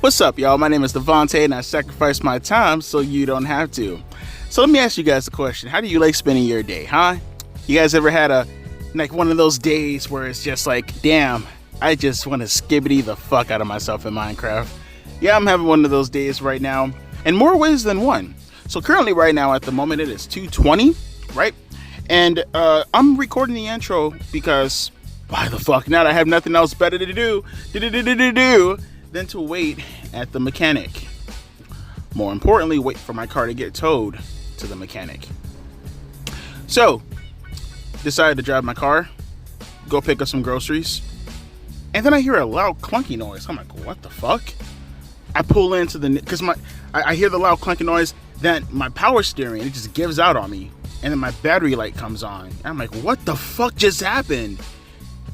What's up, y'all? My name is Devontae, and I sacrifice my time so you don't have to. So let me ask you guys a question. How do you like spending your day, huh? You guys ever had one of those days where it's just like, damn, I just want to skibbity the fuck out of myself in Minecraft? Yeah, I'm having one of those days right now, in more ways than one. So currently right now at the moment it is 2:20, right? And I'm recording the intro because why the fuck not? I have nothing else better to do than to wait at the mechanic. More importantly, wait for my car to get towed to the mechanic. So, decided to drive my car, go pick up some groceries, and then I hear a loud clunky noise. I'm like, what the fuck? I pull into because I hear the loud clunky noise, then my power steering, it just gives out on me, and then my battery light comes on. And I'm like, what the fuck just happened?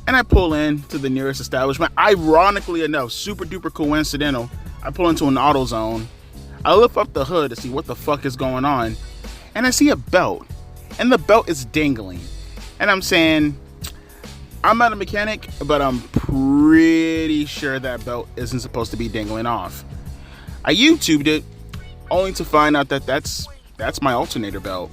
And I pull in to the nearest establishment. Ironically enough, super duper coincidental, I pull into an AutoZone. I lift up the hood to see what the fuck is going on, and I see a belt, and the belt is dangling. And I'm saying, I'm not a mechanic, but I'm pretty sure that belt isn't supposed to be dangling off. I YouTubed it, only to find out that that's my alternator belt,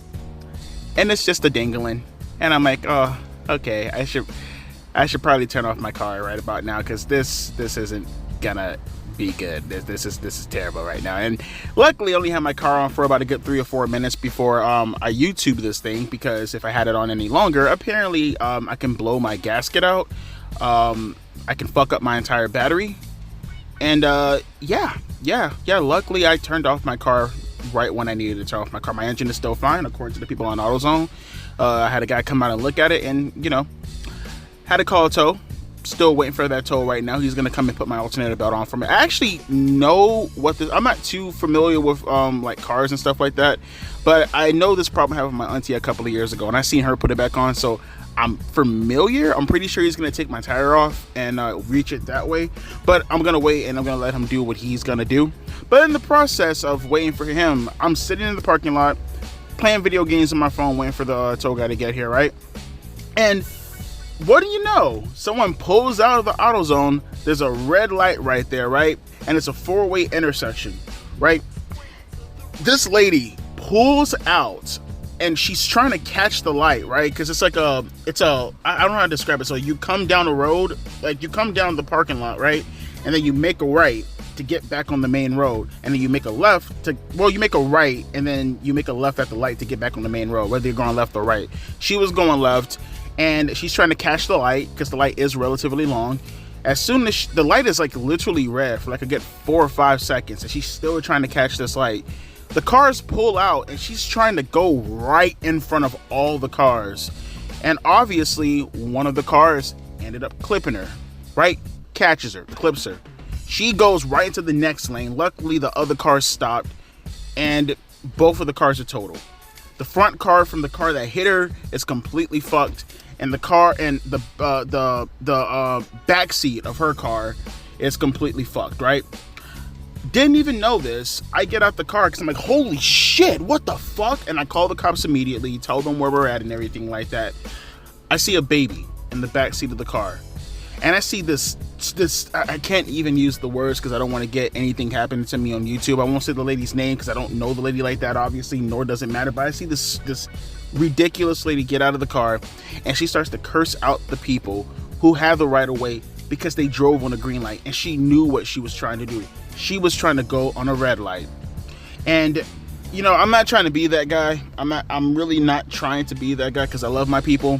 and it's just a dangling. And I'm like, oh, okay, I should probably turn off my car right about now, because this isn't gonna be good. This is terrible right now. And luckily I only had my car on for about a good 3 or 4 minutes before I YouTube this thing, because if I had it on any longer, apparently I can blow my gasket out, I can fuck up my entire battery, and yeah, luckily I turned off my car right when I needed to turn off my car. My engine is still fine according to the people on AutoZone. I had a guy come out and look at it, and had to call a tow. Still waiting for that tow right now. He's gonna come and put my alternator belt on for me. I actually know what this. I'm not too familiar with like cars and stuff like that, but I know this problem happened with my auntie a couple of years ago, and I seen her put it back on, so I'm familiar. I'm pretty sure he's gonna take my tire off and reach it that way. But I'm gonna wait, and I'm gonna let him do what he's gonna do. But in the process of waiting for him, I'm sitting in the parking lot playing video games on my phone, waiting for the tow guy to get here, right? And what do you know? Someone pulls out of the AutoZone. There's a red light right there, right? And it's a 4-way intersection, right? This lady pulls out and she's trying to catch the light, right? Because it's like I don't know how to describe it. So you come down the road, like you come down the parking lot, right? And then you make a right to get back on the main road. And then you make a left you make a right and then you make a left at the light to get back on the main road, whether you're going left or right. She was going left, and she's trying to catch the light because the light is relatively long. As soon as the light is like literally red for like a good 4 or 5 seconds, and she's still trying to catch this light, the cars pull out and she's trying to go right in front of all the cars. And obviously one of the cars ended up clipping her, right? Catches her, clips her. She goes right into the next lane. Luckily the other cars stopped, and both of the cars are total. The front car from the car that hit her is completely fucked, and the car and the back seat of her car is completely fucked, right? Didn't even know this. I get out the car because I'm like, holy shit, what the fuck? And I call the cops immediately, tell them where we're at and everything like that. I see a baby in the back seat of the car, and I see this I can't even use the words because I don't want to get anything happening to me on YouTube. I won't say the lady's name because I don't know the lady like that, obviously, nor does it matter. But I see this ridiculous lady get out of the car, and she starts to curse out the people who have the right of way because they drove on a green light, and she knew what she was trying to do. She was trying to go on a red light. And I'm not trying to be that guy. I'm really not trying to be that guy because I love my people.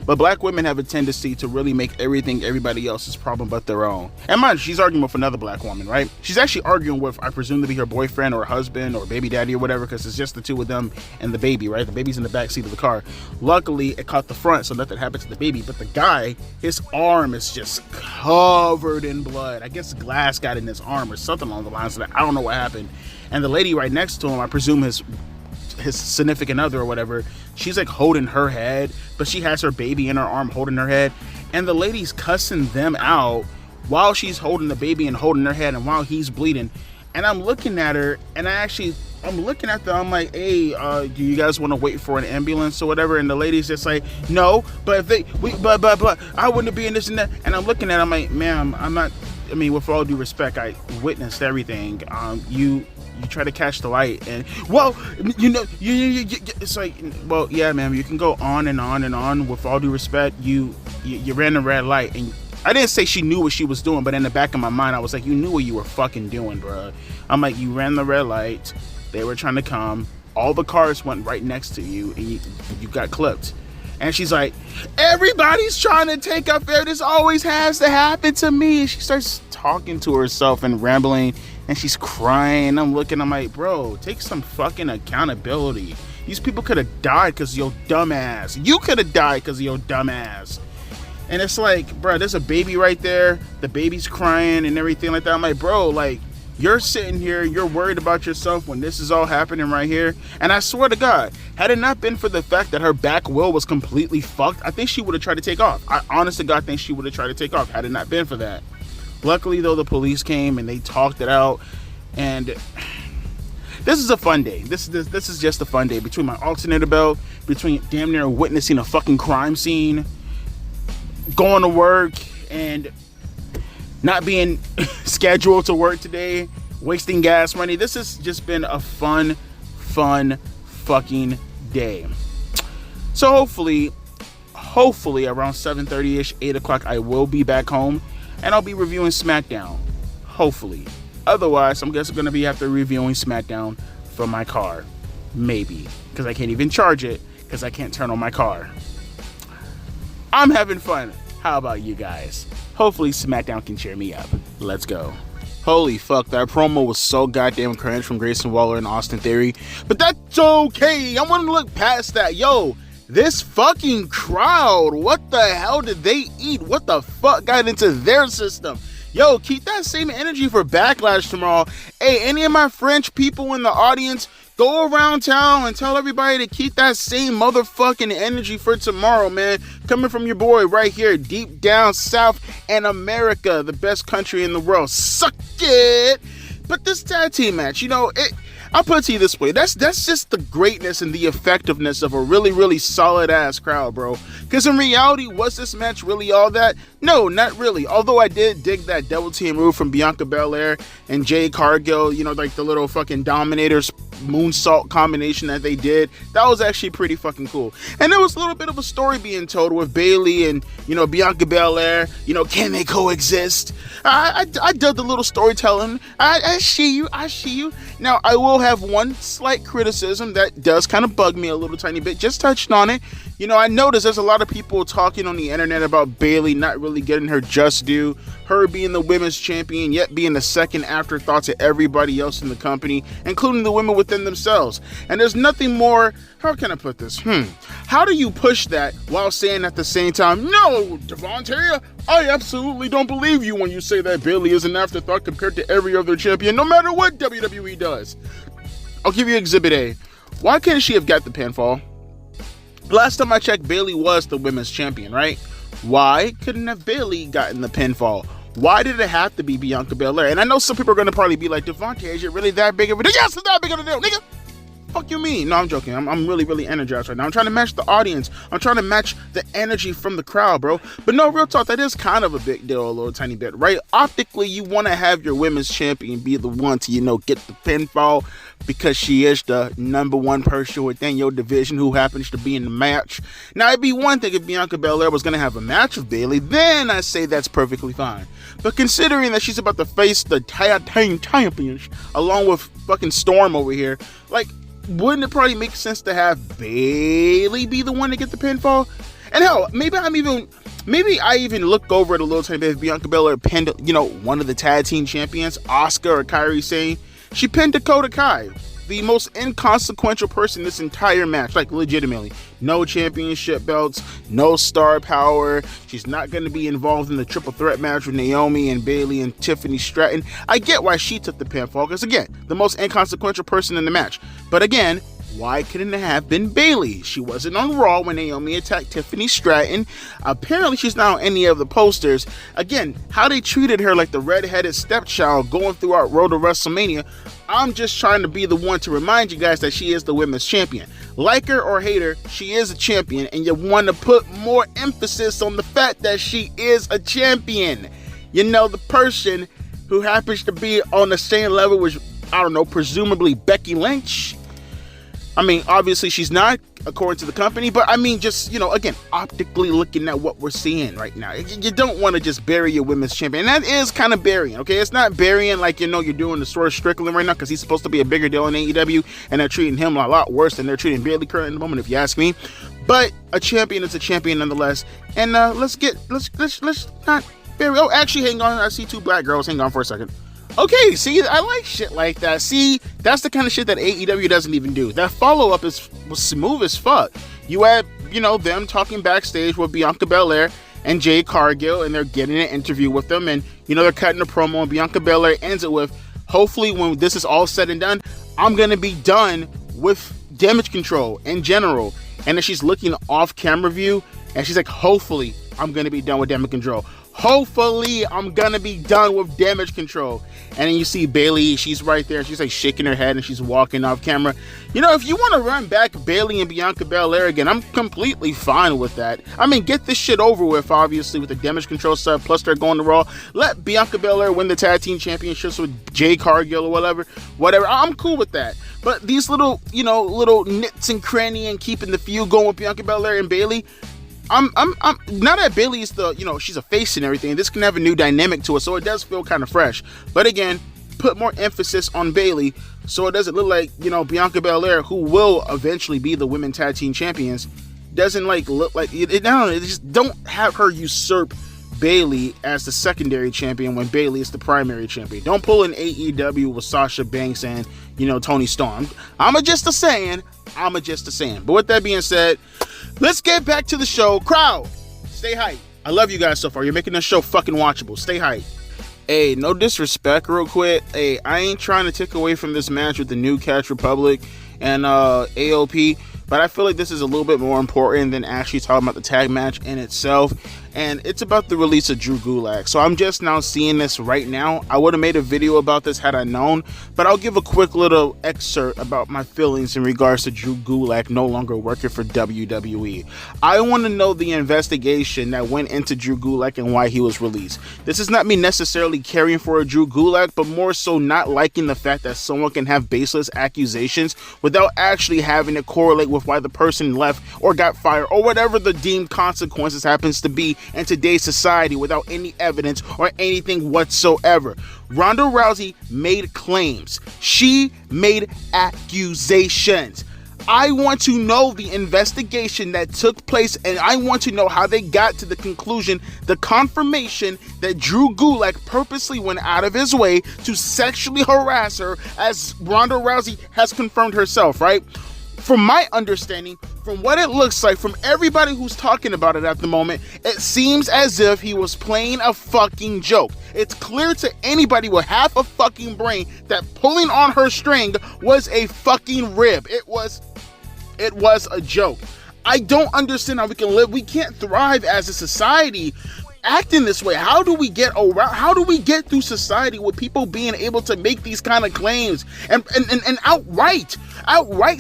But black women have a tendency to really make everything everybody else's problem but their own. And mind, she's arguing with another black woman, right? She's actually arguing with, I presume to be her boyfriend or husband or baby daddy or whatever, because it's just the two of them and the baby, right? The baby's in the back seat of the car. Luckily, it caught the front, so nothing happened to the baby. But the guy, his arm is just covered in blood. I guess glass got in his arm or something along the lines of that. I don't know what happened. And the lady right next to him, I presume his significant other or whatever, she's like holding her head, but she has her baby in her arm holding her head, and the lady's cussing them out while she's holding the baby and holding her head and while he's bleeding. And I'm looking at her, and I'm looking at them, I'm like, hey, do you guys want to wait for an ambulance or whatever? And the lady's just like, no, but if but I wouldn't be in this and that. And I'm looking at her, I'm like, ma'am, I'm not I mean, with all due respect, I witnessed everything. You try to catch the light, and well, you it's like, well, yeah, man, you can go on and on and on. With all due respect, you ran the red light, and I didn't say she knew what she was doing, but in the back of my mind, I was like, you knew what you were fucking doing, bro. I'm like, you ran the red light. They were trying to come. All the cars went right next to you, and you got clipped. And she's like, everybody's trying to take up air. This always has to happen to me. And she starts talking to herself and rambling, and she's crying. I'm looking, I'm like, bro, take some fucking accountability. These people could have died because of your dumb ass. You could have died because of your dumb ass. And it's like, bro, there's a baby right there. The baby's crying and everything like that. I'm like, bro, like, you're sitting here, you're worried about yourself when this is all happening right here. And I swear to God, had it not been for the fact that her back wheel was completely fucked, I think she would have tried to take off. I honest to God think she would have tried to take off had it not been for that. Luckily, though, the police came and they talked it out. And this is a fun day. This is just a fun day. Between my alternator belt, between damn near witnessing a fucking crime scene, going to work, and not being scheduled to work today, wasting gas money. This has just been a fun fucking day. So hopefully around 7:30ish, 8 o'clock, I will be back home and I'll be reviewing Smackdown. Hopefully. Otherwise, I'm just going to be after reviewing Smackdown from my car. Maybe. Because I can't even charge it because I can't turn on my car. I'm having fun. How about you guys? Hopefully Smackdown can cheer me up. Let's go. Holy fuck, that promo was so goddamn cringe from Grayson Waller and Austin Theory. But that's okay. I want to look past that. Yo, this fucking crowd. What the hell did they eat? What the fuck got into their system? Yo, keep that same energy for Backlash tomorrow. Hey, any of my French people in the audience, go around town and tell everybody to keep that same motherfucking energy for tomorrow, man. Coming from your boy right here, deep down south in America, the best country in the world. Suck it! But this tag team match, you know, I'll put it to you this way. That's just the greatness and the effectiveness of a really, really solid ass crowd, bro. Because in reality, was this match really all that? No, not really. Although I did dig that double team move from Bianca Belair and Jade Cargill, you know, like the little fucking Dominators moonsault combination that they did. That was actually pretty fucking cool. And there was a little bit of a story being told with Bayley and, you know, Bianca Belair. You know, can they coexist? I dug the little storytelling. I see you. Now, I will have one slight criticism that does kind of bug me a little tiny bit. Just touched on it. You know, I noticed there's a lot of people talking on the internet about Bayley not really getting her just due. Her being the women's champion, yet being the second afterthought to everybody else in the company, including the women within themselves. And there's nothing more, how can I put this? How do you push that while saying at the same time, no, Devontae, I absolutely don't believe you when you say that Bayley is an afterthought compared to every other champion, no matter what WWE does. I'll give you Exhibit A. Why couldn't she have got the pinfall? Last time I checked, Bayley was the women's champion, right? Why couldn't have Bayley gotten the pinfall? Why did it have to be Bianca Belair? And I know some people are going to probably be like, Devontae, is it really that big of a deal? Yes, it's that big of a deal, nigga. Fuck you mean? No, I'm joking. I'm really, really energized right now. I'm trying to match the audience. I'm trying to match the energy from the crowd, bro. But no, real talk, that is kind of a big deal, a little tiny bit, right? Optically, you want to have your women's champion be the one to, you know, get the pinfall because she is the number one person within your division who happens to be in the match. Now, it'd be one thing if Bianca Belair was going to have a match with Bayley, then I say that's perfectly fine. But considering that she's about to face the tag team champions along with fucking Storm over here, like, wouldn't it probably make sense to have Bayley be the one to get the pinfall? And hell, maybe I even look over it a little tiny bit if Bianca Belair pinned, you know, one of the tag team champions, Asuka or Kairi Sane. She pinned Dakota Kai, the most inconsequential person in this entire match, like legitimately. No championship belts, no star power. She's not going to be involved in the triple threat match with Naomi and Bayley and Tiffany Stratton. I get why she took the pinfall, because again, the most inconsequential person in the match. But again, why couldn't it have been Bayley? She wasn't on Raw when Naomi attacked Tiffany Stratton. Apparently, she's not on any of the posters. Again, how they treated her like the redheaded stepchild going throughout Road to WrestleMania. I'm just trying to be the one to remind you guys that she is the women's champion. Like her or hate her, she is a champion, and you want to put more emphasis on the fact that she is a champion. the person who happens to be on the same level with, I don't know, presumably Becky Lynch. I mean, obviously she's not, according to the company, but I mean, just, again, optically looking at what we're seeing right now. You don't want to just bury your women's champion. And that is kind of burying, okay? It's not burying like, you're doing the Swerve Strickland right now, because he's supposed to be a bigger deal in AEW, and they're treating him a lot worse than they're treating Bayley currently in the moment, if you ask me. But a champion is a champion nonetheless. And let's not bury. Oh, actually, hang on. I see two black girls. Hang on for a second. Okay, see, I like shit like that. See, that's the kind of shit that AEW doesn't even do. That follow-up was smooth as fuck. You had, them talking backstage with Bianca Belair and Jade Cargill, and they're getting an interview with them, and, they're cutting a promo, and Bianca Belair ends it with, hopefully when this is all said and done, I'm going to be done with Damage Control in general. And then she's looking off camera view, and she's like, hopefully I'm going to be done with Damage Control. Hopefully I'm gonna be done with Damage Control. And then you see Bayley, she's right there, she's like shaking her head and she's walking off camera. If you want to run back Bayley and Bianca Belair again, I'm completely fine with that. I mean, get this shit over with, obviously, with the Damage Control stuff, plus they're going to Raw. Let Bianca Belair win the tag team championships with Jade Cargill or whatever. I'm cool with that. But these little nits and cranny and keeping the feud going with Bianca Belair and Bayley, I'm now that Bayley is she's a face and everything, this can have a new dynamic to it, so it does feel kind of fresh. But again, put more emphasis on Bayley so it doesn't look like, Bianca Belair, who will eventually be the women tag team champions, doesn't look like it. Just don't have her usurp Bayley as the secondary champion when Bayley is the primary champion. Don't pull an AEW with Sasha Banks and, Toni Storm. I'm just a saying. But with that being said, let's get back to the show. Crowd, stay hyped. I love you guys so far. You're making this show fucking watchable. Stay hyped. Hey, no disrespect real quick. Hey, I ain't trying to take away from this match with the New Catch Republic and AOP, but I feel like this is a little bit more important than actually talking about the tag match in itself. And it's about the release of Drew Gulak. So I'm just now seeing this right now. I would have made a video about this had I known, but I'll give a quick little excerpt about my feelings in regards to Drew Gulak no longer working for WWE. I want to know the investigation that went into Drew Gulak and why he was released. This is not me necessarily caring for a Drew Gulak, but more so not liking the fact that someone can have baseless accusations without actually having it correlate with why the person left or got fired or whatever the deemed consequences happens to be in today's society without any evidence or anything whatsoever. Ronda Rousey made claims. She made accusations. I want to know the investigation that took place, and I want to know how they got to the conclusion, the confirmation that Drew Gulak purposely went out of his way to sexually harass her, as Ronda Rousey has confirmed herself, right? From my understanding, from what it looks like, from everybody who's talking about it at the moment, it seems as if he was playing a fucking joke. It's clear to anybody with half a fucking brain that pulling on her string was a fucking rib. It was a joke. I don't understand how we can live. We can't thrive as a society acting this way. How do we get through society with people being able to make these kind of claims and outright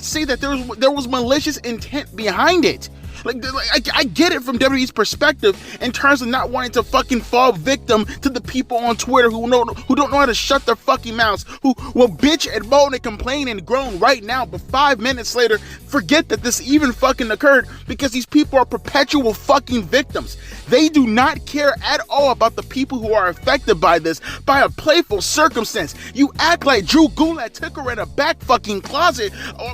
say that there was malicious intent behind it? I get it from WWE's perspective in terms of not wanting to fucking fall victim to the people on Twitter who don't know how to shut their fucking mouths, who will bitch and moan and complain and groan right now, but 5 minutes later forget that this even fucking occurred, because these people are perpetual fucking victims. They do not care at all about the people who are affected by this, by a playful circumstance. You act like Drew Gulak took her in a back fucking closet or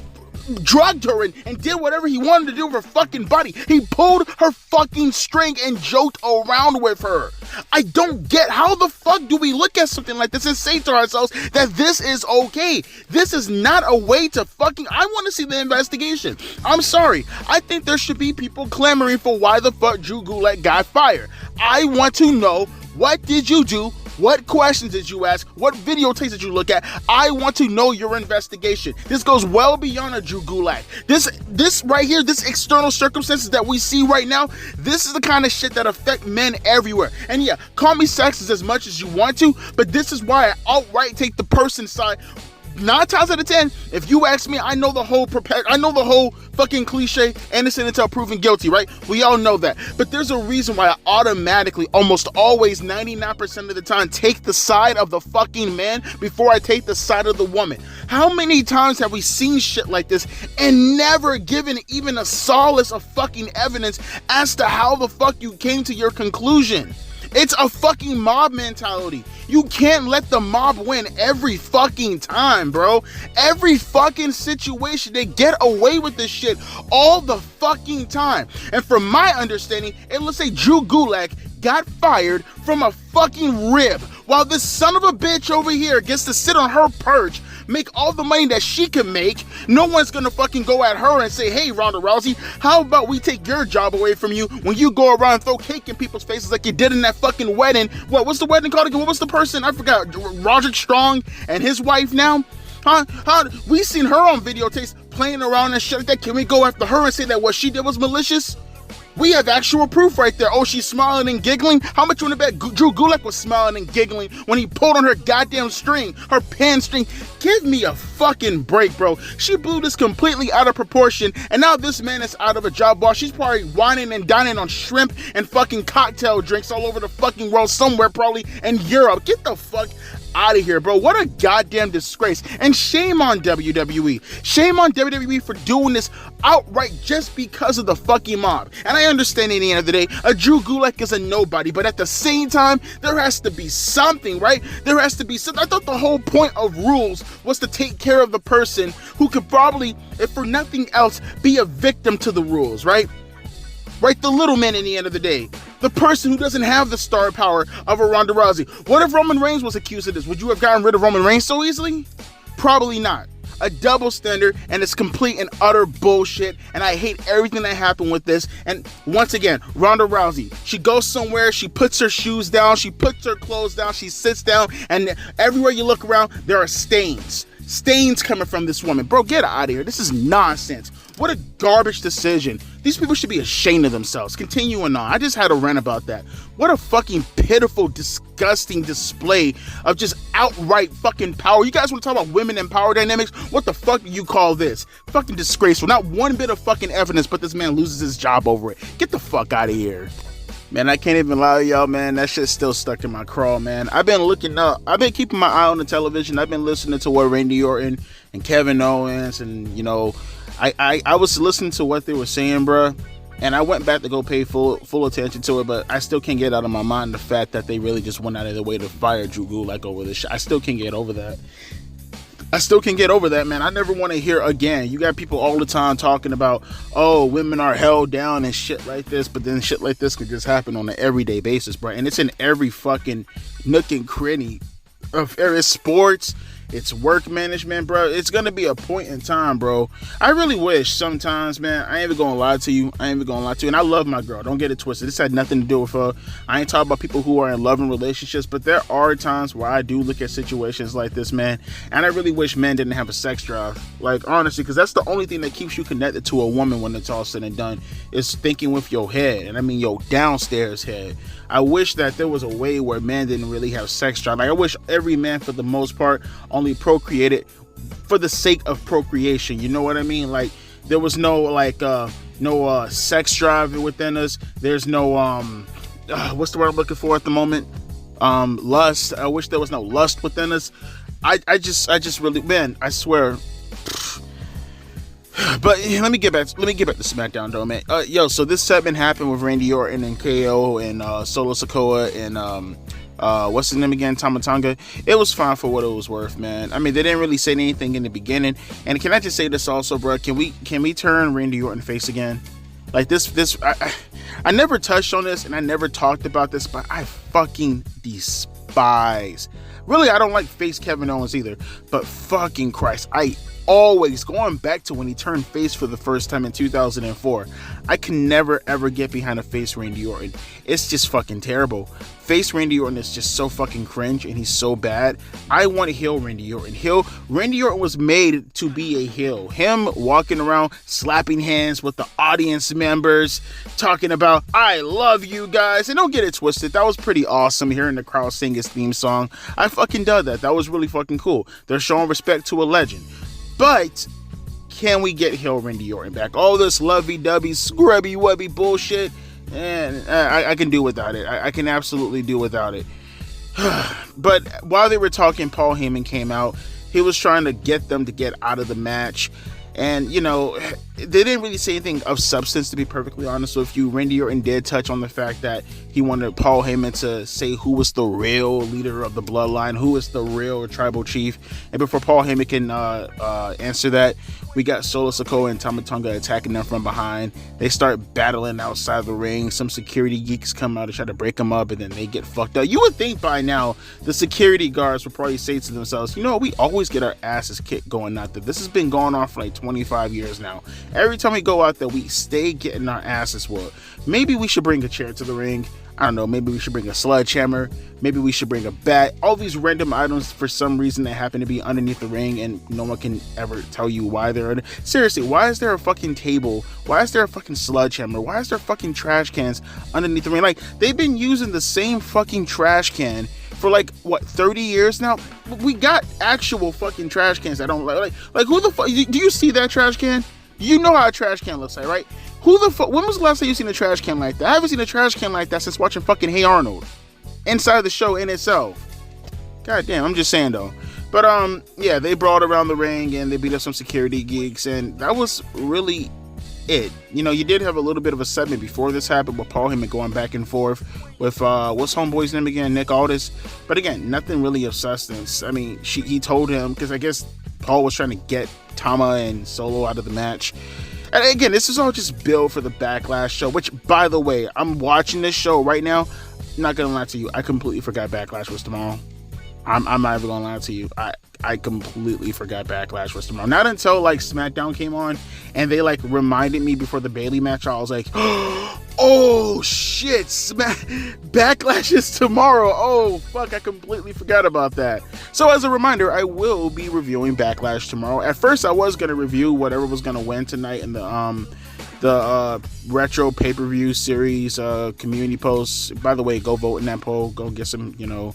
drugged her and did whatever he wanted to do with her fucking body. He pulled her fucking string and joked around with her. I don't get, how the fuck do we look at something like this and say to ourselves that this is okay? This is not a way to fucking, I want to see the investigation. I'm sorry. I think there should be people clamoring for why the fuck Drew Gulak got fired. I want to know, what did you do? What questions did you ask? What videotapes did you look at? I want to know your investigation. This goes well beyond a Drew Gulak. This right here, this external circumstances that we see right now, this is the kind of shit that affect men everywhere. And yeah, call me sexist as much as you want to, but this is why I outright take the person's side 9 times out of 10, if you ask me, I know the whole fucking cliche, innocent until proven guilty, right? We all know that. But there's a reason why I automatically, almost always, 99% of the time, take the side of the fucking man before I take the side of the woman. How many times have we seen shit like this and never given even a solace of fucking evidence as to how the fuck you came to your conclusion? It's a fucking mob mentality. You can't let the mob win every fucking time, bro. Every fucking situation, they get away with this shit all the fucking time. And from my understanding, it looks like Drew Gulak got fired from a fucking rib, while this son of a bitch over here gets to sit on her perch, make all the money that she can make. No one's gonna fucking go at her and say, hey, Ronda Rousey, how about we take your job away from you when you go around and throw cake in people's faces like you did in that fucking wedding? What's the wedding called again? What was the person? I forgot. Roger Strong and his wife now? We seen her on videotapes playing around and shit like that. Can we go after her and say that what she did was malicious? We have actual proof right there. Oh, she's smiling and giggling. How much you want to bet Drew Gulak was smiling and giggling when he pulled on her goddamn string, her pen string? Give me a fucking break, bro. She blew this completely out of proportion, and now this man is out of a job while she's probably whining and dining on shrimp and fucking cocktail drinks all over the fucking world, somewhere probably in Europe. Get the fuck out of here, bro. What a goddamn disgrace. And shame on WWE. Shame on WWE for doing this outright just because of the fucking mob. And I understand at the end of the day, a Drew Gulak is a nobody, but at the same time, there has to be something, right? There has to be something. I thought the whole point of rules was to take care of the person who could probably, if for nothing else, be a victim to the rules, right? Right, the little man in the end of the day. The person who doesn't have the star power of a Ronda Rousey. What if Roman Reigns was accused of this? Would you have gotten rid of Roman Reigns so easily? Probably not. A double standard, and it's complete and utter bullshit, and I hate everything that happened with this. And once again, Ronda Rousey, she goes somewhere, she puts her shoes down, she puts her clothes down, she sits down, and everywhere you look around, there are stains. Stains coming from this woman. Bro, get out of here. This is nonsense. What a garbage decision. These people should be ashamed of themselves. Continuing on, I just had a rant about that. What a fucking pitiful, disgusting display of just outright fucking power. You guys want to talk about women and power dynamics? What the fuck do you call this? Fucking disgraceful. Not one bit of fucking evidence, but this man loses his job over it. Get the fuck out of here. Man, I can't even lie to y'all, man. That shit's still stuck in my craw, man. I've been looking up. I've been keeping my eye on the television. I've been listening to what Randy Orton and Kevin Owens and, you know, I was listening to what they were saying, bruh. And I went back to go pay full attention to it, but I still can't get out of my mind the fact that they really just went out of their way to fire Drew Gulak over this shit. I still can't get over that. I still can't get over that, man. I never want to hear again. You got people all the time talking about, oh, women are held down and shit like this, but then shit like this could just happen on an everyday basis, bro. And it's in every fucking nook and cranny of it's sports. It's work management, bro. It's going to be a point in time, bro. I really wish sometimes, man, I ain't even going to lie to you. And I love my girl. Don't get it twisted. This had nothing to do with her. I ain't talking about people who are in loving relationships, but there are times where I do look at situations like this, man, and I really wish men didn't have a sex drive. Like, honestly, because that's the only thing that keeps you connected to a woman when it's all said and done is thinking with your head. And I mean, your downstairs head. I wish that there was a way where men didn't really have sex drive. Like, I wish every man, for the most part, only procreated for the sake of procreation. You know what I mean? Like, there was no sex drive within us. There's no what's the word I'm looking for at the moment? Lust. I wish there was no lust within us. I just really, man, I swear. But let me get back to SmackDown though, man. So this segment happened with Randy Orton and KO and Solo Sikoa and what's his name again? Tamatanga. It was fine for what it was worth, man. I mean, they didn't really say anything in the beginning. And can I just say this also, bro? Can we turn Randy Orton face again? Like this I never touched on this and I never talked about this, but I fucking despise. Really, I don't like face Kevin Owens either, but fucking Christ, I always, going back to when he turned face for the first time in 2004, I can never ever get behind a face Randy Orton. It's just fucking terrible. Face Randy Orton is just so fucking cringe, and he's so bad. I want a heel Randy Orton. Randy Orton was made to be a heel. Him walking around slapping hands with the audience members, talking about "I love you guys," and don't get it twisted, that was pretty awesome. Hearing the crowd sing his theme song, I fucking dug that. That was really fucking cool. They're showing respect to a legend. But can we get heel Randy Orton back? All this lovey-dovey, scrubby-wubby bullshit, and I can do without it. I can absolutely do without it. But while they were talking, Paul Heyman came out. He was trying to get them to get out of the match. And, you know, they didn't really say anything of substance, to be perfectly honest with you. Randy Orton did touch on the fact that he wanted Paul Heyman to say who was the real leader of the bloodline, who is the real tribal chief. And before Paul Heyman can answer that, we got Solo Sikoa and Tama Tonga attacking them from behind. They start battling outside the ring. Some security geeks come out and try to break them up, and then they get fucked up. You would think by now the security guards would probably say to themselves, you know, we always get our asses kicked going out there. This has been going on for like 25 years now. Every time we go out there, we stay getting our asses whooped. Maybe we should bring a chair to the ring. I don't know, maybe we should bring a sledgehammer, maybe we should bring a bat. All these random items, for some reason, that happen to be underneath the ring, and no one can ever tell you why they're under. Seriously, why is there a fucking table? Why is there a fucking sledgehammer? Why is there fucking trash cans underneath the ring? Like, they've been using the same fucking trash can for like, what, 30 years now? We got actual fucking trash cans that don't like who the fuck, do you see that trash can? You know how a trash can looks like, right? Who the fuck? When was the last time you seen a trash can like that? I haven't seen a trash can like that since watching fucking Hey Arnold. Inside the show in itself. God damn, I'm just saying though. But yeah, they brawled around the ring and they beat up some security geeks, and that was really it. You know, you did have a little bit of a segment before this happened with Paul Heyman going back and forth with what's homeboy's name again? Nick Aldis. But again, nothing really of substance. I mean, he told him, because I guess Paul was trying to get Tama and Solo out of the match. And again, this is all just build for the Backlash show, which, by the way, I'm watching this show right now. I'm not gonna lie to you, I completely forgot Backlash was tomorrow. I'm not even gonna lie to you. I completely forgot Backlash was tomorrow. Not until like Smackdown came on and they like reminded me before the Bayley match. I was like, oh shit, Backlash is tomorrow. Oh fuck, I completely forgot about that. So as a reminder, I will be reviewing Backlash tomorrow. At first, I was gonna review whatever was gonna win tonight in the retro pay-per-view series community posts. By the way, go vote in that poll. Go get some, you know,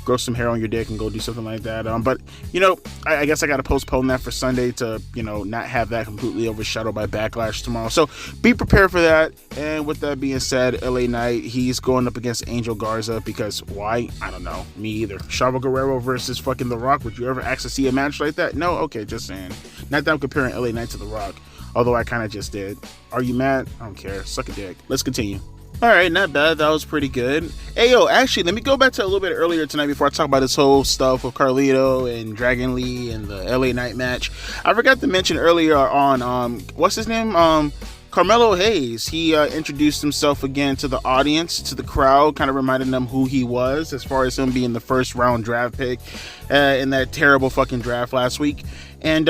grow some hair on your dick and go do something like that. But, you know, I guess I got to postpone that for Sunday to, you know, not have that completely overshadowed by Backlash tomorrow. So be prepared for that. And with that being said, LA Knight, he's going up against Angel Garza because why? I don't know. Me either. Chavo Guerrero versus fucking The Rock. Would you ever ask to see a match like that? No? Okay, just saying. Not that I'm comparing LA Knight to The Rock, although I kind of just did. Are you mad? I don't care. Suck a dick. Let's continue. Alright, not bad. That was pretty good. Hey, yo, actually, let me go back to a little bit earlier tonight before I talk about this whole stuff with Carlito and Dragon Lee and the LA Knight match. I forgot to mention earlier on, what's his name? Carmelo Hayes. He introduced himself again to the audience, to the crowd, kind of reminding them who he was as far as him being the first round draft pick in that terrible fucking draft last week. And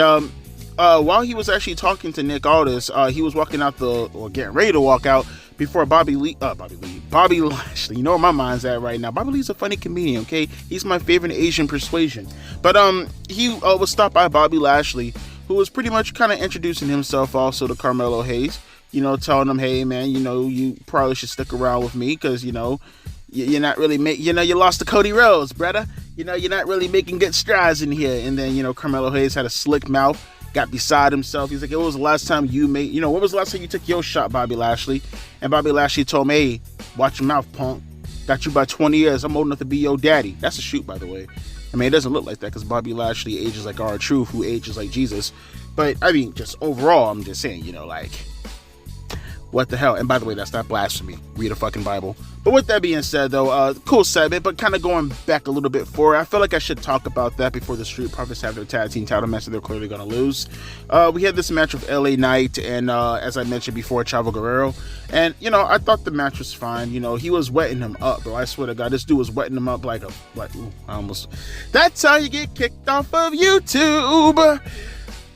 while he was actually talking to Nick Aldis, he was walking out or getting ready to walk out before Bobby Lashley. You know where my mind's at right now. Bobby Lee's a funny comedian, okay? He's my favorite Asian persuasion. But he was stopped by Bobby Lashley, who was pretty much kind of introducing himself also to Carmelo Hayes. You know, telling him, hey man, you know, you probably should stick around with me because, you know, you're not really you lost to Cody Rhodes, brother. You know, you're not really making good strides in here. And then, you know, Carmelo Hayes had a slick mouth, got beside himself. He's like, when was the last time you took your shot, Bobby Lashley? And Bobby Lashley told me, hey, watch your mouth, punk. Got you by 20 years. I'm old enough to be your daddy. That's a shoot, by the way. I mean, it doesn't look like that because Bobby Lashley ages like R-Truth, who ages like Jesus. But, I mean, just overall, I'm just saying, you know, like, what the hell? And by the way, that's not blasphemy. Read a fucking Bible. But with that being said, though, cool segment, but kind of going back a little bit forward, I feel like I should talk about that before the Street Profits have their tag team title match that they're clearly going to lose. We had this match with LA Knight and, as I mentioned before, Chavo Guerrero. And, you know, I thought the match was fine. You know, he was wetting him up, bro. I swear to God, this dude was wetting him up that's how you get kicked off of YouTube.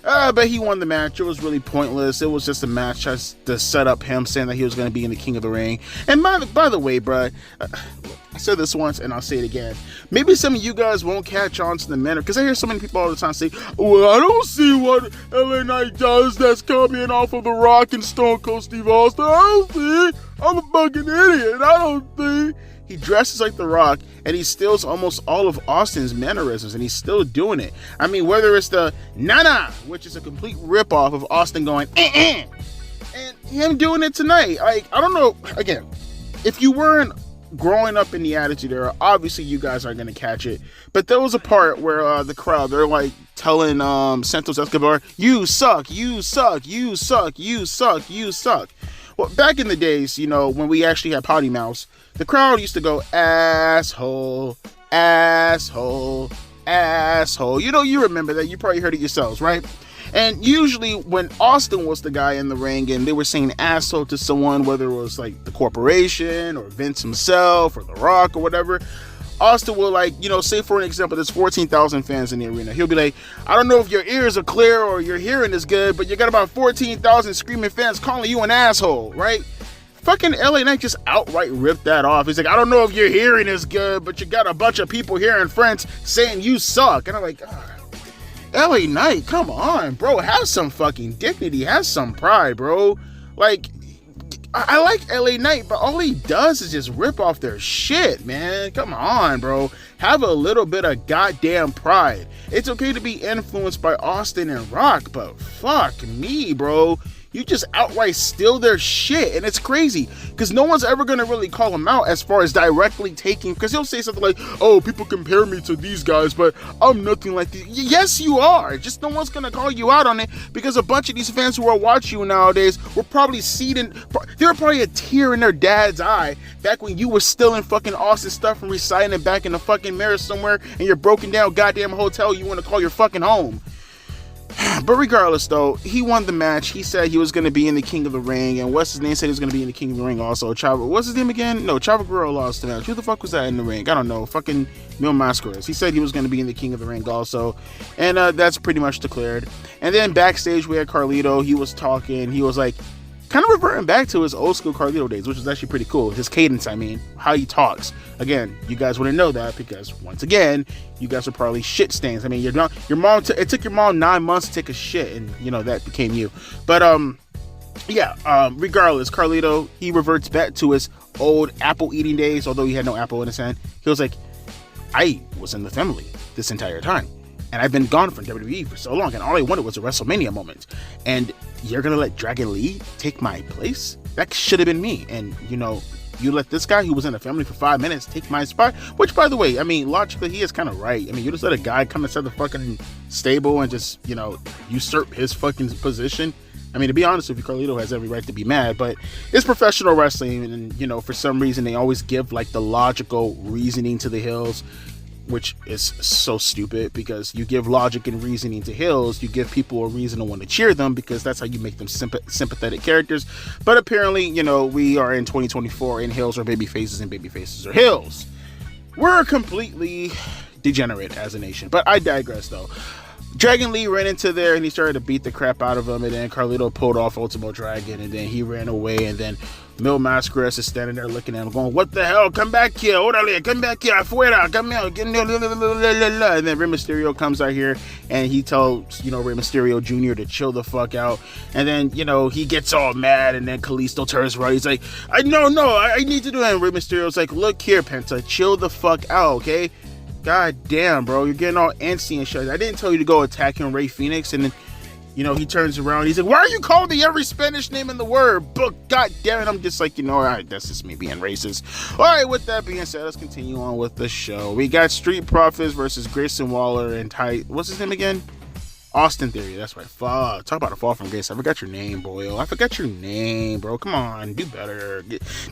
But he won the match. It was really pointless. It was just a match just to set up him saying that he was going to be in the King of the Ring. And by the way, bro, I said this once and I'll say it again. Maybe some of you guys won't catch on to the manner, because I hear so many people all the time say, well, I don't see what LA Knight does that's coming off of The Rock and Stone Cold Steve Austin. I don't see. I'm a fucking idiot. I don't see. He dresses like The Rock, and he steals almost all of Austin's mannerisms, and he's still doing it. I mean, whether it's the "Nana," which is a complete ripoff of Austin going and him doing it tonight. Like, I don't know. Again, if you weren't growing up in the Attitude Era, obviously you guys aren't going to catch it. But there was a part where the crowd, they're like telling Santos Escobar, "You suck, you suck, you suck, you suck, you suck." Well, back in the days, you know, when we actually had potty mouths, the crowd used to go, asshole, asshole, asshole. You know, you remember that. You probably heard it yourselves, right? And usually when Austin was the guy in the ring and they were saying asshole to someone, whether it was like the corporation or Vince himself or The Rock or whatever, Austin will, like, you know, say for an example, there's 14,000 fans in the arena. He'll be like, I don't know if your ears are clear or your hearing is good, but you got about 14,000 screaming fans calling you an asshole, right? Fucking LA Knight just outright ripped that off. He's like, I don't know if your hearing is good, but you got a bunch of people here in France saying you suck. And I'm like, LA Knight, come on, bro. Have some fucking dignity. Have some pride, bro. Like, I like LA Knight, but all he does is just rip off their shit, man. Come on, bro. Have a little bit of goddamn pride. It's okay to be influenced by Austin and Rock, but fuck me, bro. You just outright steal their shit, and it's crazy because no one's ever gonna really call him out as far as directly taking, because he'll say something like, oh, people compare me to these guys, but I'm nothing like these. Yes, you are. Just no one's gonna call you out on it, because a bunch of these fans who are watching you nowadays were probably they were probably a tear in their dad's eye back when you were stealing fucking Austin stuff and reciting it back in the fucking mirror somewhere in your broken down goddamn hotel you want to call your fucking home. But regardless, though, he won the match. He said he was going to be in the King of the Ring, and what's his name said he was going to be in the King of the Ring also. What's his name again? No, Chavo Guerrero lost the match. Who the fuck was that in the ring? I don't know. Fucking Mil Mascaras. He said he was going to be in the King of the Ring also, and that's pretty much declared. And then backstage we had Carlito. He was talking. He was like, kind of reverting back to his old school Carlito days, which is actually pretty cool. His cadence, I mean, how he talks. Again, you guys wouldn't know that because, once again, you guys are probably shit stains. I mean, your mom, it took your mom 9 months to take a shit, and, you know, that became you. But, regardless, Carlito, he reverts back to his old apple eating days, although he had no apple in his hand. He was like, I was in the family this entire time. And I've been gone from WWE for so long, and all I wanted was a WrestleMania moment. And you're gonna let Dragon Lee take my place? That should have been me. And, you know, you let this guy who was in the family for 5 minutes take my spot? Which, by the way, I mean, logically, he is kind of right. I mean, you just let a guy come inside the fucking stable and just, you know, usurp his fucking position. I mean, to be honest with you, Carlito has every right to be mad, but it's professional wrestling, and, you know, for some reason, they always give, like, the logical reasoning to the heels, which is so stupid, because you give logic and reasoning to heels, you give people a reason to want to cheer them, because that's how you make them sympathetic characters. But apparently, you know, we are in 2024 and heels are baby faces and baby faces are heels. We're completely degenerate as a nation. But I digress, though. Dragon Lee ran into there and he started to beat the crap out of him, and then Carlito pulled off Ultimo Dragon, and then he ran away, and then Mil Mascaras is standing there looking at him going, what the hell, come back here, orale, come back here, afuera, come here, and then Rey Mysterio comes out here and he tells, you know, Rey Mysterio Jr. to chill the fuck out, and then, you know, he gets all mad, and then Kalisto turns right, he's like, I need to do it, and Rey Mysterio's like, look here, Penta, chill the fuck out, okay? God damn, bro, you're getting all antsy and shit. I didn't tell you to go attacking Rey Fenix. And then, you know, he turns around. He's like, why are you calling me every Spanish name in the word? But God damn it, I'm just like, you know, all right, that's just me being racist. All right, with that being said, let's continue on with the show. We got Street Profits versus Grayson Waller and what's his name again? Austin Theory, that's right. Fuck. Talk about a fall from grace. I forgot your name, boy. I forgot your name, bro. Come on. Do better.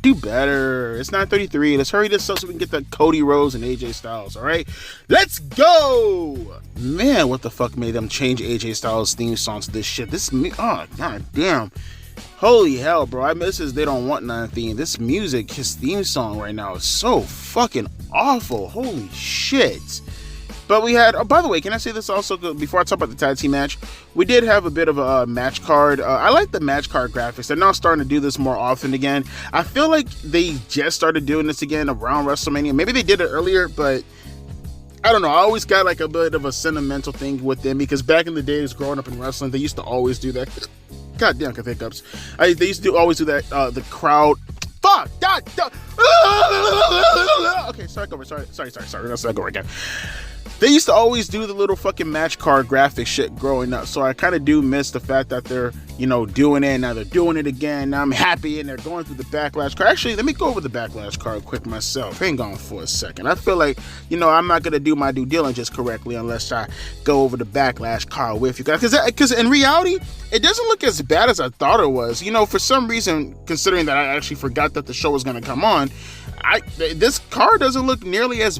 Do better. It's 9:33. Let's hurry this up so we can get the Cody, Rhodes, and AJ Styles, all right? Let's go! Man, what the fuck made them change AJ Styles' theme song to this shit? Oh, god damn. Holy hell, bro. I miss his They Don't Want None theme. This music, his theme song right now is so fucking awful. Holy shit. But we had, oh, by the way, can I say this also before I talk about the tag team match? We did have a bit of a match card. I like the match card graphics. They're now starting to do this more often again. I feel like they just started doing this again around WrestleMania. Maybe they did it earlier, but I don't know. I always got like a bit of a sentimental thing with them because back in the days growing up in wrestling, they used to always do that. Goddamn, hiccups. They used to always do that. The crowd. Fuck! God! Okay, start over. Sorry. Let's start over again. They used to always do the little fucking match card graphic shit growing up. So I kind of do miss the fact that they're, doing it. Now they're doing it again. Now I'm happy and they're going through the Backlash card. Actually, let me go over the Backlash card quick myself. Hang on for a second. I feel like, I'm not going to do my due diligence correctly unless I go over the Backlash card with you guys. Because in reality, it doesn't look as bad as I thought it was. For some reason, considering that I actually forgot that the show was going to come on, this card doesn't look nearly as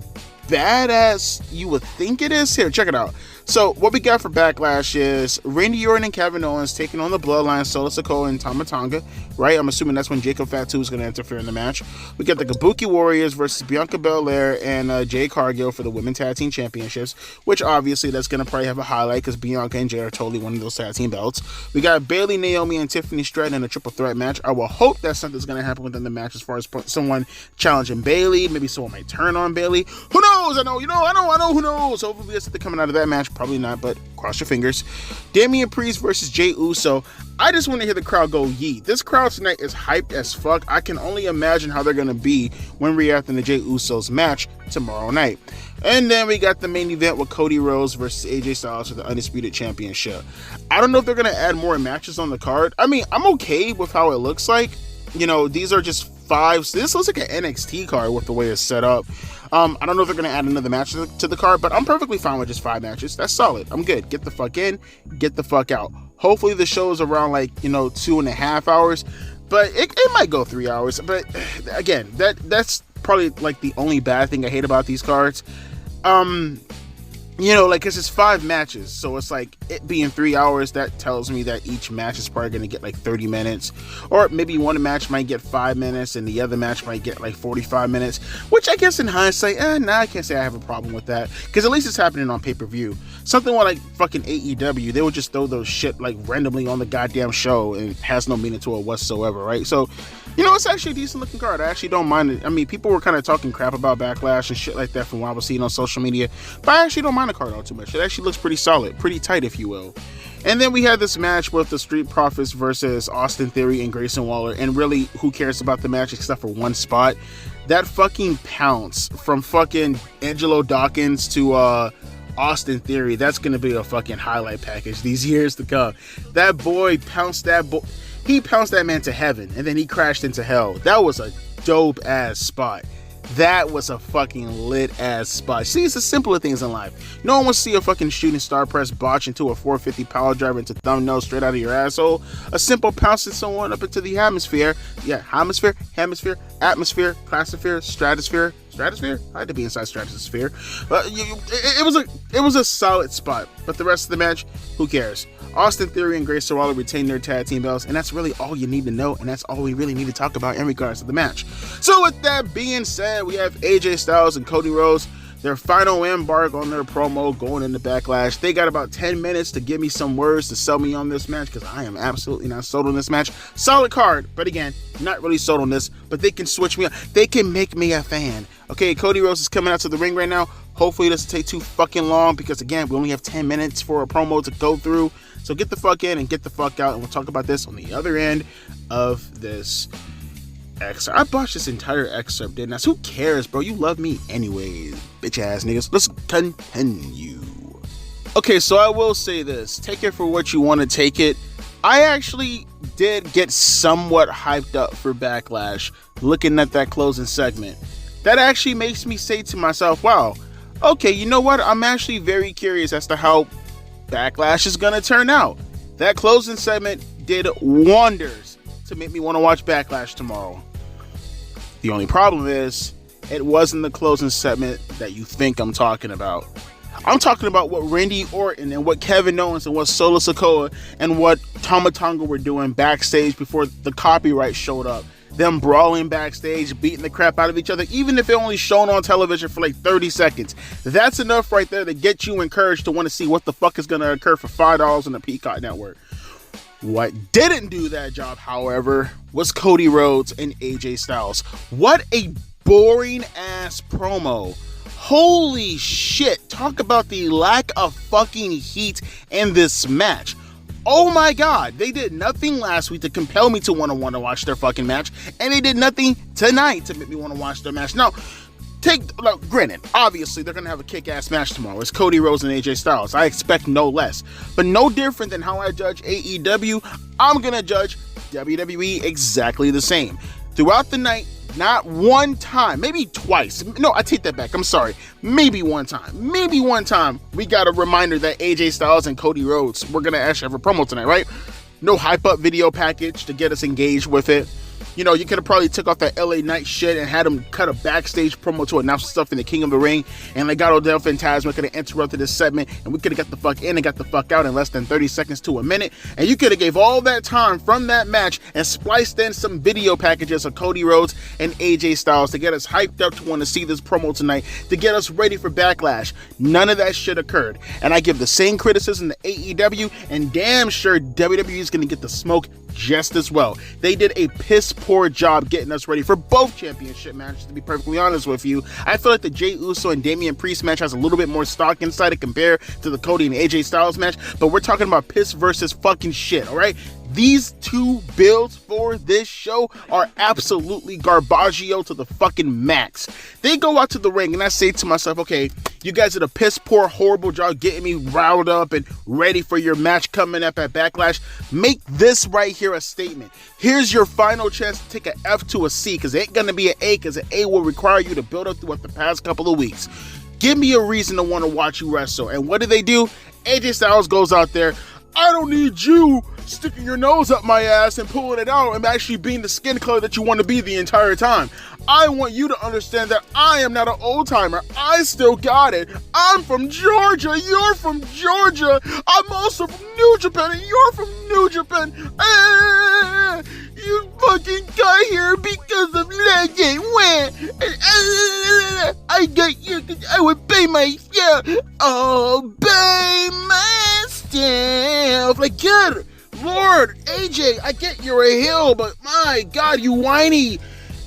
bad as you would think it is. Here, check it out. So what we got for Backlash is Randy Orton and Kevin Owens taking on the Bloodline, Solo Sikoa and Tama Tonga, right? I'm assuming that's when Jacob Fatu is going to interfere in the match. We got the Kabuki Warriors versus Bianca Belair and Jay Cargill for the Women's Tag Team Championships, which obviously that's going to probably have a highlight because Bianca and Jay are totally one of those tag team belts. We got Bayley, Naomi, and Tiffany Stratton in a triple threat match. I will hope that something's going to happen within the match as far as someone challenging Bayley. Maybe someone might turn on Bayley. Who knows? I know, who knows? Hopefully we get something coming out of that match. Probably not, but cross your fingers. Damian Priest versus Jey Uso. I just want to hear the crowd go yeet. This crowd tonight is hyped as fuck. I can only imagine how they're going to be when reacting to Jey Uso's match tomorrow night. And then we got the main event with Cody Rhodes versus AJ Styles for the Undisputed Championship. I don't know if they're going to add more matches on the card. I mean, I'm okay with how it looks like. These are just 5. So this looks like an NXT card with the way it's set up. I don't know if they're going to add another match to the card, but I'm perfectly fine with just 5 matches. That's solid. I'm good. Get the fuck in, get the fuck out. Hopefully the show is around 2.5 hours, but it might go 3 hours. But again, that's probably the only bad thing I hate about these cards. Cause it's 5 matches, so it's it being 3 hours, that tells me that each match is probably going to get 30 minutes, or maybe one match might get 5 minutes and the other match might get 45 minutes, which I guess in hindsight, I can't say I have a problem with that, because at least it's happening on pay-per-view. Something like fucking AEW, they would just throw those shit randomly on the goddamn show and it has no meaning to it whatsoever, right? So, it's actually a decent looking card. I actually don't mind it. I mean, people were kind of talking crap about Backlash and shit like that from what I was seeing on social media, but I actually don't mind the card all too much. It actually looks pretty solid, pretty tight, if you will. And then we had this match with the Street Profits versus Austin Theory and Grayson Waller, and really, who cares about the match except for one spot? That fucking pounce from fucking Angelo Dawkins to Austin Theory, that's gonna be a fucking highlight package these years to come. That boy pounced he pounced that man to heaven, and then he crashed into hell. That was a dope ass spot. That was a fucking lit ass spot. See, it's the simpler things in life. No one wants to see a fucking shooting star press botch into a 450 power driver into thumbnail straight out of your asshole. A simple pouncing someone up into the hemisphere. Yeah, hemisphere, atmosphere, classisphere, stratosphere. Stratosphere? I had to be inside stratosphere. It was a solid spot. But the rest of the match, who cares? Austin Theory and Grayson Waller retained their tag team belts, and that's really all you need to know, and that's all we really need to talk about in regards to the match. So with that being said, we have AJ Styles and Cody Rhodes, their final embark on their promo going into Backlash. They got about 10 minutes to give me some words to sell me on this match, because I am absolutely not sold on this match. Solid card, but again, not really sold on this, but they can switch me up. They can make me a fan. Okay, Cody Rhodes is coming out to the ring right now. Hopefully it doesn't take too fucking long, because again, we only have 10 minutes for a promo to go through. So get the fuck in and get the fuck out, and we'll talk about this on the other end of this excerpt. I botched this entire excerpt, didn't I? So who cares, bro? You love me anyways, bitch ass niggas. Let's continue. Okay, so I will say this. Take it for what you want to take it. I actually did get somewhat hyped up for Backlash looking at that closing segment. That actually makes me say to myself, wow, okay, you know what? I'm actually very curious as to how Backlash is going to turn out. That closing segment did wonders to make me want to watch Backlash tomorrow. The only problem is, it wasn't the closing segment that you think I'm talking about. I'm talking about what Randy Orton and what Kevin Owens and what Solo Sikoa and what Tama Tonga were doing backstage before the copyright showed up. them brawling backstage, beating the crap out of each other, even if it only shown on television for like 30 seconds. That's enough right there to get you encouraged to want to see what the fuck is going to occur for $5 on the Peacock Network. What didn't do that job, however, was Cody Rhodes and AJ Styles. What a boring ass promo. Holy shit. Talk about the lack of fucking heat in this match. Oh my god, they did nothing last week to compel me to want to watch their fucking match, and they did nothing tonight to make me want to watch their match. Now, granted, obviously they're going to have a kick-ass match tomorrow. It's Cody Rhodes and AJ Styles. I expect no less. But no different than how I judge AEW, I'm going to judge WWE exactly the same. Throughout the night, not one time, maybe twice. No, I take that back. I'm sorry. Maybe one time we got a reminder that AJ Styles and Cody Rhodes, we're going to actually have a promo tonight, right? No hype-up video package to get us engaged with it. You know, you could have probably took off that LA Knight shit and had them cut a backstage promo to announce stuff in the King of the Ring, and Legado del Fantasma could have interrupted this segment, and we could have got the fuck in and got the fuck out in less than 30 seconds to a minute, and you could have gave all that time from that match and spliced in some video packages of Cody Rhodes and AJ Styles to get us hyped up to want to see this promo tonight, to get us ready for Backlash. None of that shit occurred, and I give the same criticism to AEW, and damn sure WWE is going to get the smoke just as well. They did a piss poor job getting us ready for both championship matches, to be perfectly honest with you. I feel like the Jey Uso and Damian Priest match has a little bit more stock inside it compared to the Cody and AJ Styles match, but we're talking about piss versus fucking shit, alright? These two builds for this show are absolutely garbaggio to the fucking max. They go out to the ring and I say to myself, okay, you guys did a piss poor, horrible job getting me riled up and ready for your match coming up at Backlash. Make this right here a statement. Here's your final chance to take an F to a C, because it ain't gonna be an A, because an A will require you to build up throughout the past couple of weeks. Give me a reason to want to watch you wrestle. And what do? AJ Styles goes out there, I don't need you sticking your nose up my ass and pulling it out and actually being the skin color that you want to be the entire time. I want you to understand that I am not an old timer. I still got it. I'm from Georgia. You're from Georgia. I'm also from New Japan and you're from New Japan. You fucking got here because of legend. I got you because I would pay myself. Oh, pay myself. Like, good Lord, AJ, I get you're a heel, but my God, you whiny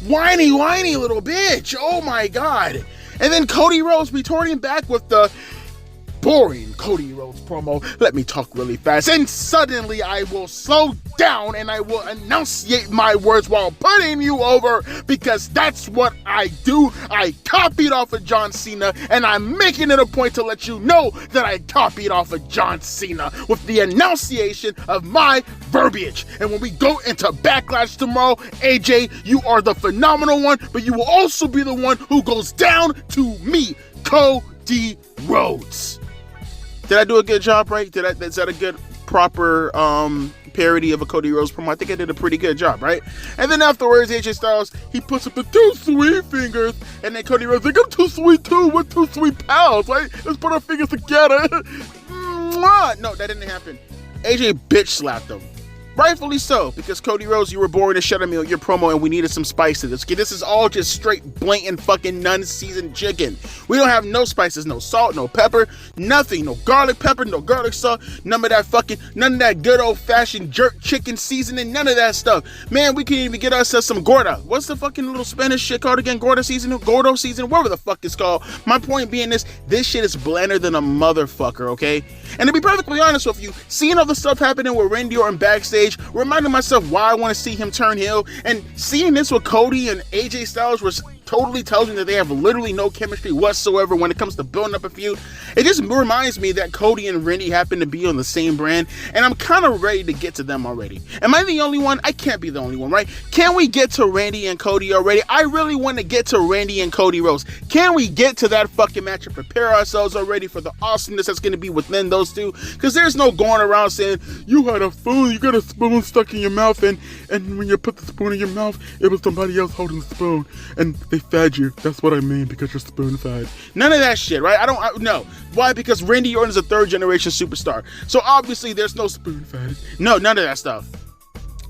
little bitch. Oh my God. And then Cody Rhodes retorting back with the boring Cody Rhodes promo. Let me talk really fast. And suddenly I will slow down and I will enunciate my words while putting you over, because that's what I do. I copied off of John Cena, and I'm making it a point to let you know that I copied off of John Cena with the enunciation of my verbiage. And when we go into Backlash tomorrow, AJ, you are the phenomenal one, but you will also be the one who goes down to me, Cody Rhodes. Did I do a good job, right? Is that a good, proper parody of a Cody Rhodes promo? I think I did a pretty good job, right? And then afterwards, AJ Styles, he puts up the 2 sweet fingers, and then Cody Rhodes like, I'm too sweet too. We're 2 sweet pals, right? Let's put our fingers together. No, that didn't happen. AJ bitch slapped him. Rightfully so, because Cody Rhodes, you were boring as shit on me with your promo, and we needed some spice to this. Okay, this is all just straight, blatant, fucking non-seasoned chicken. We don't have no spices, no salt, no pepper, nothing, no garlic pepper, no garlic salt, none of that good old-fashioned jerk chicken seasoning, none of that stuff. Man, we can't even get ourselves some Gorda. What's the fucking little Spanish shit called again? Gordo season, whatever the fuck it's called. My point being this shit is blander than a motherfucker, okay? And to be perfectly honest with you, seeing all the stuff happening with Randy Orton backstage, reminding myself why I want to see him turn heel, and seeing this with Cody and AJ Styles was totally tells me that they have literally no chemistry whatsoever when it comes to building up a feud. It just reminds me that Cody and Randy happen to be on the same brand, and I'm kind of ready to get to them already. Am I the only one? I can't be the only one, right? Can we get to Randy and Cody already? I really want to get to Randy and Cody Rhodes. Can we get to that fucking match and prepare ourselves already for the awesomeness that's going to be within those two? Because there's no going around saying, you had a spoon, you got a spoon stuck in your mouth, and when you put the spoon in your mouth, it was somebody else holding the spoon, and they fed you. That's what I mean, because you're spoon fed. None of that shit, right? No. Why? Because Randy Orton is a 3rd generation superstar. So obviously there's no spoon fed. No, none of that stuff.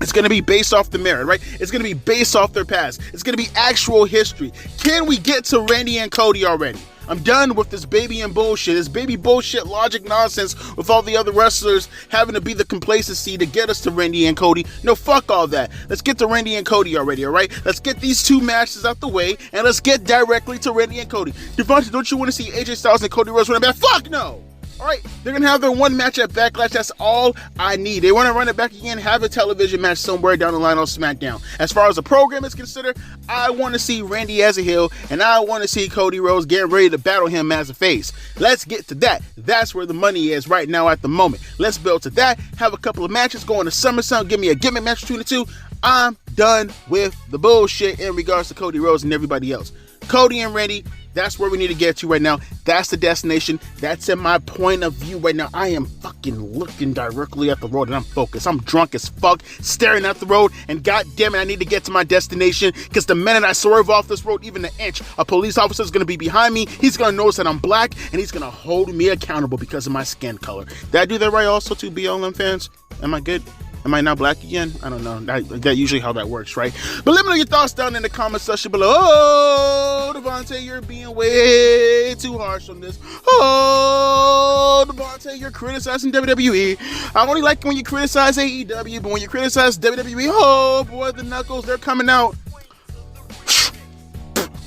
It's going to be based off the merit, right? It's going to be based off their past. It's going to be actual history. Can we get to Randy and Cody already? I'm done with this baby and bullshit, this baby bullshit logic nonsense with all the other wrestlers having to be the complacency to get us to Randy and Cody. No, fuck all that. Let's get to Randy and Cody already, all right? Let's get these 2 matches out the way, and let's get directly to Randy and Cody. Devontae, don't you want to see AJ Styles and Cody Rhodes running back? Fuck no! All right, they're going to have their 1 match at Backlash. That's all I need. They want to run it back again, have a television match somewhere down the line on Smackdown. As far as the program is considered, I want to see Randy as a heel, and I want to see Cody Rhodes getting ready to battle him as a face. Let's get to that. That's where the money is right now at the moment. Let's build to that, have a couple of matches, go into SummerSlam, give me a gimmick match between the 2. I'm done with the bullshit in regards to Cody Rhodes and everybody else. Cody and Randy, that's where we need to get to right now. That's the destination. That's in my point of view right now. I am fucking looking directly at the road and I'm focused. I'm drunk as fuck, staring at the road, and goddamn it, I need to get to my destination, because the minute I swerve off this road even an inch, a police officer is going to be behind me. He's going to notice that I'm black, and he's going to hold me accountable because of my skin color. Did I do that right also to BLM fans? Am I good? Am I now black again? I don't know. That's usually how that works, right? But let me know your thoughts down in the comment section below. Oh, Devontae, you're being way too harsh on this. Oh, Devontae, you're criticizing WWE. I only like when you criticize AEW, but when you criticize WWE, oh boy, the knuckles, they're coming out.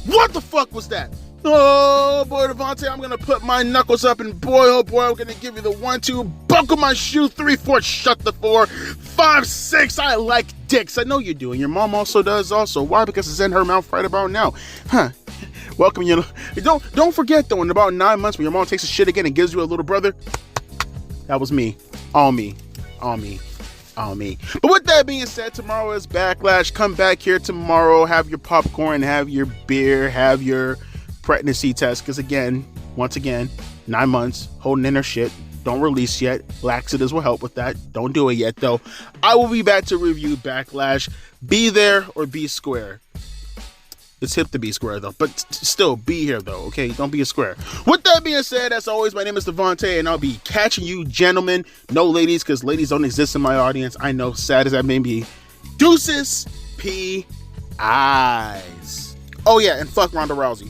What the fuck was that? Oh boy, Devontae, I'm gonna put my knuckles up, and boy, oh boy, I'm gonna give you the 1, 2, buckle my shoe, 3, 4, shut the 4, 5, 6. I like dicks. I know you do, and your mom also does. Also, why? Because it's in her mouth right about now, huh? Welcome, you know. Don't forget though, in about 9 months, when your mom takes a shit again and gives you a little brother, that was me, all me, all me. On me. But with that being said, tomorrow is Backlash. Come back here tomorrow, have your popcorn, have your beer, have your pregnancy test, because once again, 9 months, holding in her shit, don't release yet. Laxatives will help with that. Don't do it yet though. I will be back to review Backlash. Be there or be square. It's hip to be square though, but still be here though, okay? Don't be a square. With that being said, as always, my name is Devontae, and I'll be catching you gentlemen, no ladies, because ladies don't exist in my audience. I know, sad as that may be. Deuces, P-Eyes. Oh yeah, and fuck Ronda Rousey.